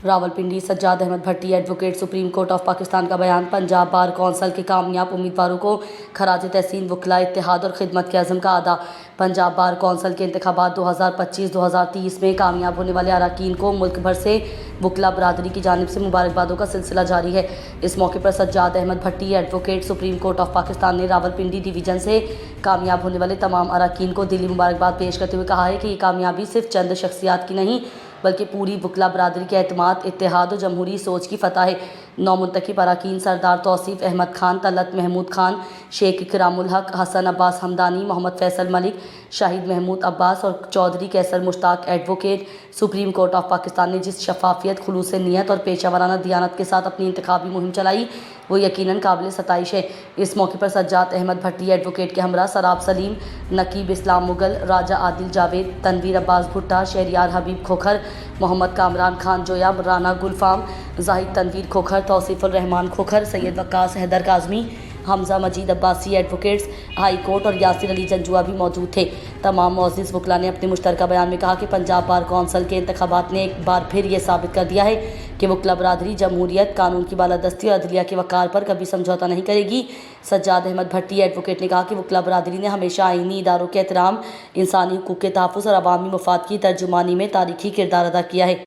Rawalpindi Sajjad Ahmad Bhatti advocate supreme court of Pakistan का बयान। Punjab bar council के कामयाब उम्मीदवारों को खराज तहसीन वकला इत्तेहाद और खिदमत के अज़्म का अदा। पंजाब बार कौंसिल के इंतखाबात 2025-2030 में कामयाब होने वाले अरकान को मुल्क भर से वकला बरादरी की जानिब से मुबारकबादों का सिलसिला जारी है। इस मौके पर Sajjad Ahmad Bhatti advocate supreme court of Pakistan ने रावलपिंडी डिवीज़न से कामयाब होने वाले तमाम अरकान को दिली मुबारकबाद पेश करते हुए कहा है कि ये कामयाबी सिर्फ चंद शख्सियात की नहीं बल्कि पूरी वकला बरादरी के एतमाद, इत्तेहाद और जमहूरी सोच की फतह है। नौमुंतखब अरकान सरदार तौसीफ अहमद खान, तलत महमूद खान, शेख इकरामुल हक, हसन अब्बास हमदानी, मोहम्मद फैसल मलिक, शाहिद महमूद अब्बास और Chaudhry Qaiser Mushtaq advocate supreme court of Pakistan ने जिस शफाफियत, खुलूस नीयत और पेशा वराना दियानत के साथ अपनी इंतखाबी मुहिम चलाई वो यकीनन काबिल सताइश है। इस मौके पर सज्जाद अहमद भट्टी एडवोकेट के हमरा सराब सलीम, नकीब इस्लाम मुगल, राजा आदिल जावेद, तनवीर अब्बास भुट्टा, शहरियार हबीब खोखर, मोहम्मद कामरान खान जोया, राना गुलफाम, जाहिद तनवीर खोखर, तौसीफुल रहमान खोखर, सैयद वक्कास हैदर काज़मी, हमजा मजीद अब्बासी एडवोकेट्स, हाई कोर्ट और यासिर अली जंजुआ भी मौजूद थे। तमाम मुअज़्ज़िज़ वकला ने अपने मुश्तरका बयान में कहा कि पंजाब बार कौंसिल के इंतखाबात ने एक बार फिर ये साबित कर दिया है कि वकला बरादरी जमहूरियत, कानून की बालादस्ती और अदलिया के वक़ार पर कभी समझौता नहीं करेगी। सज्जाद अहमद भट्टी एडवोकेट ने कहा कि वकला बरादरी ने हमेशा आईनी इदारों के एहतराम, इंसानी हुकूक़ के तहफ़्फ़ुज़ और अवामी मफाद की तर्जुमानी में तारीख़ी किरदार अदा किया है।